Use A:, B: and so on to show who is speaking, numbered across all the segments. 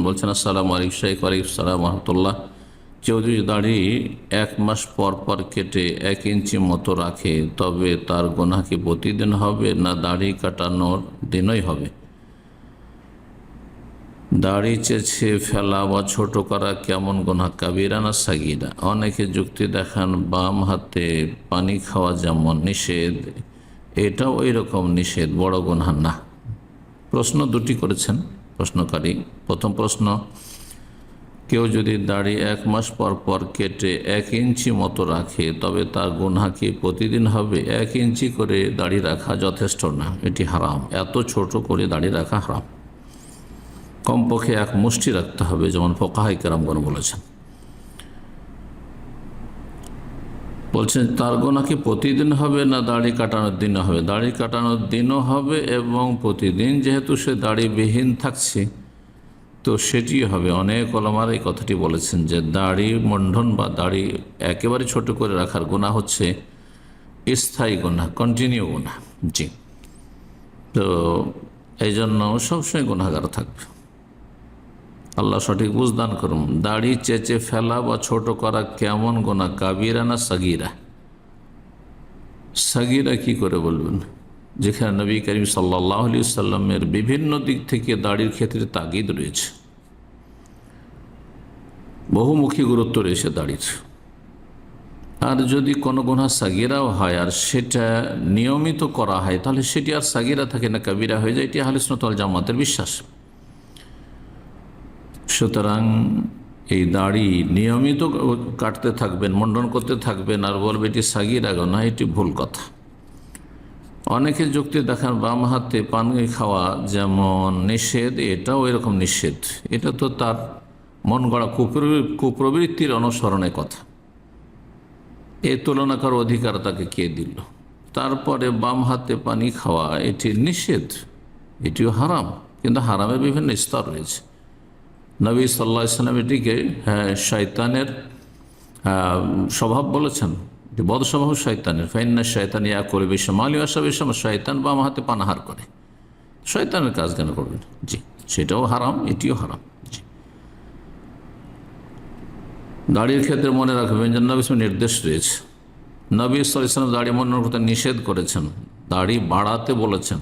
A: বলছেন, আসসালামু আলাইকুম শেখ। ওয়ালাইকুম আসসালাম রহমতুল্লাহ। কেউ যদি দাড়ি 1 মাস পর পর কেটে 1 ইঞ্চি মতো রাখে, তবে তার গুনাহ কি প্রতিদিন হবে না দাড়ি কাটানোর দিনই হবে? দাড়ি চেঁচে ফেলা বা ছোট করা কেমন গুনাহ, কাবিরা না সাগীরা? অনেকে যুক্তি দেখান বাম হাতে পানি খাওয়া যেমন নিষেধ, এটাও ওই রকম নিষেধ, বড় গুনাহ না। প্রশ্ন দুটি করেছেন প্রশ্নকারী। প্রথম প্রশ্ন, কেউ যদি দাড়ি 1 মাস পর পর কেটে 1 ইঞ্চি মতো রাখে, তবে তার গুনাহ কি প্রতিদিন হবে? 1 ইঞ্চি করে দাড়ি রাখা যথেষ্ট না, এটি হারাম। এত ছোট করে দাড়ি রাখা হারাম। কমপক্ষে 1 মুষ্টি রাখতে হবে, যেমন ফুকাহায়ে কেরামগণ বলেছেন। বলছেন তার গুনাহ কি প্রতিদিন হবে না দাড়ি কাটানোর দিনও হবে? দাড়ি কাটানোর দিনও হবে এবং প্রতিদিন যেহেতু সে দাড়িবিহীন থাকছে তো সেটি হবে। অনেক ওলামার এই কথাটি বলেছেন যে দাড়ি মন্ডন বা দাড়ি একেবারে ছোট করে রাখার গুনাহ হচ্ছে স্থায়ী গুনাহ, কন্টিনিউ গুনাহ। জি, তো এই জন্য সবসময় গুনাহগার থাকবে। আল্লাহ সঠিক বুঝদান করুন। দাড়ি চেঁচে ফেলা বা ছোট করা কেমন গুনাহ, কাবিরা না সাগীরা? সাগীরা কি করে বলবেন, যেখানে নবী করিম সাল্লাল্লাহু আলাইহি ওয়াসাল্লামের বিভিন্ন দিক থেকে দাড়ির ক্ষেত্রে তাগিদ রয়েছে, বহুমুখী গুরুত্ব রয়েছে দাড়ির। আর যদি কোনো গুনাহ সাগীরাও হয় আর সেটা নিয়মিত করা হয়, তাহলে সেটি আর সাগীরা থাকে না, কাবিরা হয়ে যায়। এটি আহলে সুন্নাত ওয়াল জামাতের বিশ্বাস। সুতরাং এই দাড়ি নিয়মিত কাটতে থাকবেন, মন্ডন করতে থাকবেন আর বলবে এটি সাগীরা গুনাহ, এটি ভুল কথা। অনেকে যুক্তি দেখান বাম হাতে পানি খাওয়া যেমন নিষেধ, এটাও এরকম নিষেধ। এটা তো তার মন গড়া কুপ্রবৃত্তির অনুসরণের কথা। এ তুলনা করার অধিকার তাকে কে দিল? তারপরে বাম হাতে পানি খাওয়া এটি নিষেধ, এটিও হারাম, কিন্তু হারামের বিভিন্ন স্তর রয়েছে। নবী সাল্লাল্লাহু আলাইহি ওয়াসাল্লাম এটিকে শয়তানের স্বভাব বলেছেন, এটি বদ স্বভাব শয়তানের। ফাইন্না শয়তান ইয়াকুলু বিশমালি ওয়া ইয়াশরাবু বিশমাল, শয়তান বাম হাতে পানাহার করে, শয়তানের কাজ কেন করবেন? জি, সেটাও হারাম, এটিও হারাম। জি, দাড়ির ক্ষেত্রে মনে রাখবেন যে নবী নির্দেশ রয়েছে। নবী সাল্লাল্লাহু আলাইহি ওয়াসাল্লাম দাড়ি মন্ডন করতে নিষেধ করেছেন, দাড়ি বাড়াতে বলেছেন।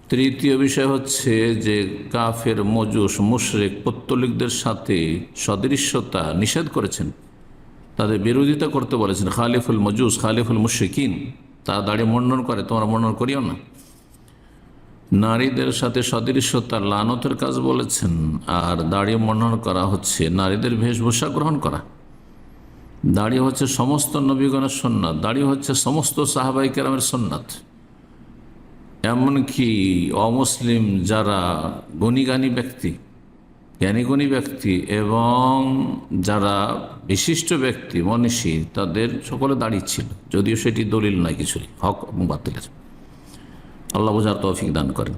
A: তৃতীয় বিষয় হচ্ছে যে কাফের, মজুস, মুশরিক, পৌত্তলিকদের সাথে সদৃশ্যতা নিষেধ করেছেন, তাদের বিরোধিতা করতে বলেছেন। খালিফুল মজুস, খালিফুল মুশরিকিন, তারা দাড়ি মন্ডন করে, তোমরা মন্ডন করিও না। নারীদের সাথে সদৃশ্যতা লানতের কাজ বলেছেন। আর দাড়ি মন্ডন করা হচ্ছে নারীদের বেশভূষা গ্রহণ করা। দাড়ি হচ্ছে সমস্ত নবীগণের সুন্নাত, দাড়ি হচ্ছে সমস্ত সাহাবায়ে কেরামের সুন্নাত। এমনকি অমুসলিম যারা গুণীগানী ব্যক্তি, জ্ঞানীগুণী ব্যক্তি এবং যারা বিশিষ্ট ব্যক্তি, মনীষী, তাদের সকলে দাড়ি ছিল, যদিও সেটি দলিল নয় কিছুই, হক এবং বাতিলের। আল্লাহ বুঝার তৌফিক দান করেন।